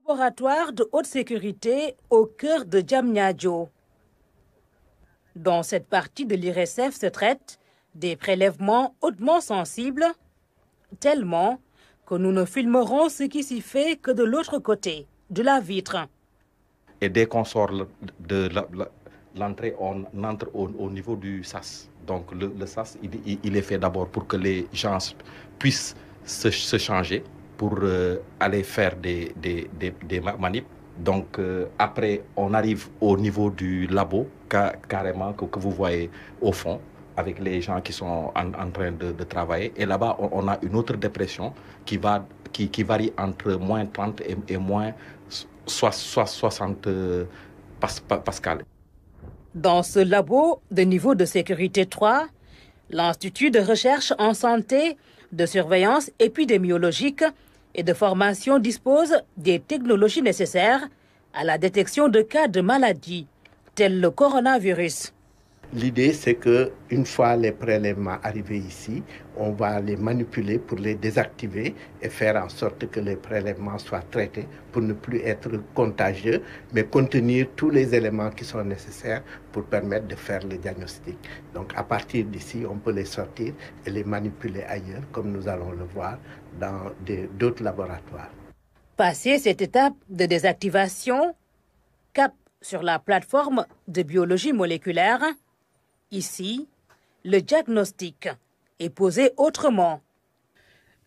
Laboratoire de haute sécurité au cœur de Diamniadio. Dans cette partie de l'IRSF se traite des prélèvements hautement sensibles, tellement que nous ne filmerons ce qui s'y fait que de l'autre côté de la vitre. Et dès qu'on sort de l'entrée, on entre au niveau du SAS. Donc le SAS, il est fait d'abord pour que les gens puissent se changer pour aller faire des manips. Donc après, on arrive au niveau du labo, carrément, que vous voyez au fond, avec les gens qui sont en train de travailler. Et là-bas, on a une autre dépression qui varie entre moins 30 et moins 60 pascal. Dans ce labo de niveau de sécurité 3, l'Institut de recherche en santé, de surveillance épidémiologique et de formation dispose des technologies nécessaires à la détection de cas de maladies, tels le coronavirus. L'idée, c'est qu'une fois les prélèvements arrivés ici, on va les manipuler pour les désactiver et faire en sorte que les prélèvements soient traités pour ne plus être contagieux, mais contenir tous les éléments qui sont nécessaires pour permettre de faire le diagnostic. Donc à partir d'ici, on peut les sortir et les manipuler ailleurs, comme nous allons le voir dans d'autres laboratoires. Passé cette étape de désactivation, cap sur la plateforme de biologie moléculaire. Ici, le diagnostic est posé autrement.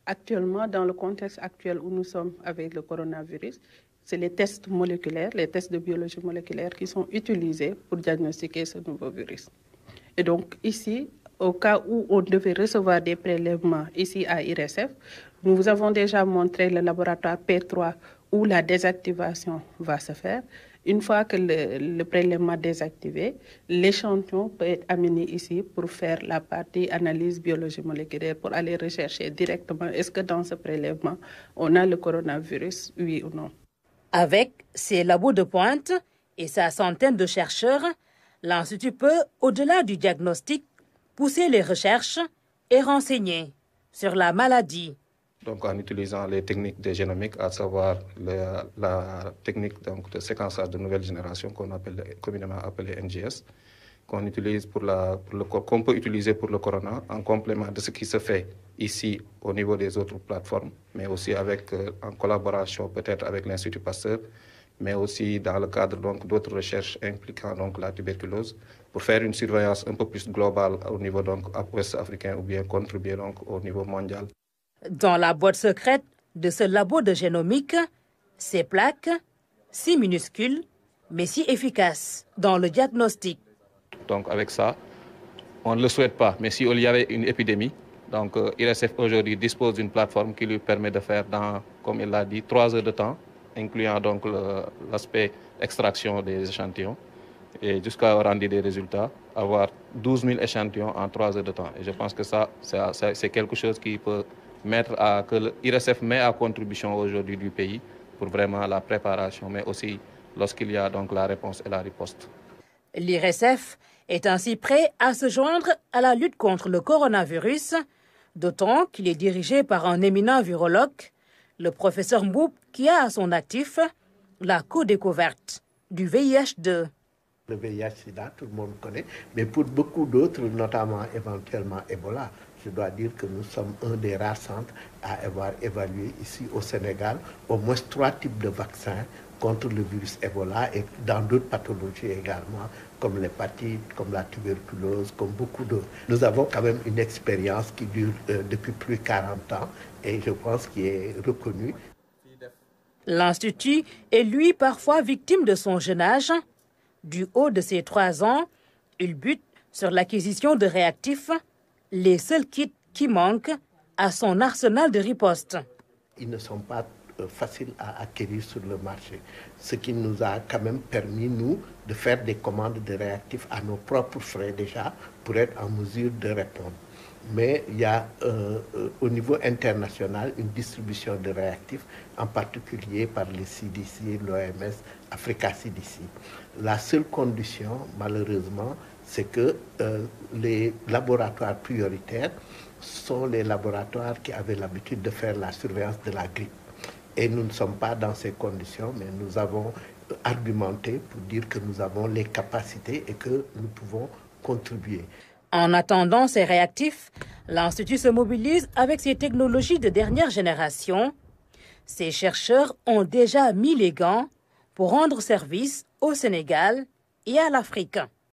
Actuellement, dans le contexte actuel où nous sommes avec le coronavirus, c'est les tests moléculaires, les tests de biologie moléculaire qui sont utilisés pour diagnostiquer ce nouveau virus. Et donc ici, au cas où on devait recevoir des prélèvements ici à IRSF, nous vous avons déjà montré le laboratoire P3 où la désactivation va se faire. Une fois que le prélèvement est désactivé, l'échantillon peut être amené ici pour faire la partie analyse biologie moléculaire, pour aller rechercher directement est-ce que dans ce prélèvement, on a le coronavirus, oui ou non. Avec ses labos de pointe et sa centaine de chercheurs, l'Institut peut, au-delà du diagnostic, pousser les recherches et renseigner sur la maladie. Donc en utilisant les techniques de génomique, à savoir la technique donc, de séquençage de nouvelle génération qu'on appelle communément appelée NGS, qu'on peut utiliser pour le corona en complément de ce qui se fait ici au niveau des autres plateformes, mais aussi en collaboration peut-être avec l'Institut Pasteur, mais aussi dans le cadre donc d'autres recherches impliquant donc la tuberculose, pour faire une surveillance un peu plus globale au niveau donc ouest africain ou bien contribuer donc au niveau mondial. Dans la boîte secrète de ce labo de génomique, ces plaques, si minuscules, mais si efficaces dans le diagnostic. Donc avec ça, on ne le souhaite pas, mais si il y avait une épidémie, donc IRSF aujourd'hui dispose d'une plateforme qui lui permet de faire dans, comme il l'a dit, 3 heures de temps, incluant donc l'aspect extraction des échantillons, et jusqu'à rendre des résultats, avoir 12 000 échantillons en 3 heures de temps. Et je pense que ça c'est quelque chose qui peut que l'IRSF met à contribution aujourd'hui du pays pour vraiment la préparation, mais aussi lorsqu'il y a donc la réponse et la riposte. L'IRSF est ainsi prêt à se joindre à la lutte contre le coronavirus, d'autant qu'il est dirigé par un éminent virologue, le professeur Mboup, qui a à son actif la co-découverte du VIH-2. Le VIH-Sida, tout le monde connaît, mais pour beaucoup d'autres, notamment éventuellement Ebola, je dois dire que nous sommes un des rares centres à avoir évalué ici au Sénégal au moins 3 types de vaccins contre le virus Ebola et dans d'autres pathologies également, comme l'hépatite, comme la tuberculose, comme beaucoup d'autres. Nous avons quand même une expérience qui dure depuis plus de 40 ans et je pense qu'il est reconnu. L'Institut est lui parfois victime de son jeune âge. Du haut de ses 3 ans, il bute sur l'acquisition de réactifs, les seuls kits qui manquent à son arsenal de riposte. Ils ne sont pas faciles à acquérir sur le marché, ce qui nous a quand même permis, nous, de faire des commandes de réactifs à nos propres frais déjà pour être en mesure de répondre. Mais il y a au niveau international une distribution de réactifs, en particulier par les CDC, l'OMS, Africa CDC. La seule condition, malheureusement, c'est que les laboratoires prioritaires sont les laboratoires qui avaient l'habitude de faire la surveillance de la grippe. Et nous ne sommes pas dans ces conditions, mais nous avons argumenté pour dire que nous avons les capacités et que nous pouvons contribuer. En attendant ces réactifs, l'Institut se mobilise avec ses technologies de dernière génération. Ces chercheurs ont déjà mis les gants pour rendre service au Sénégal et à l'Afrique.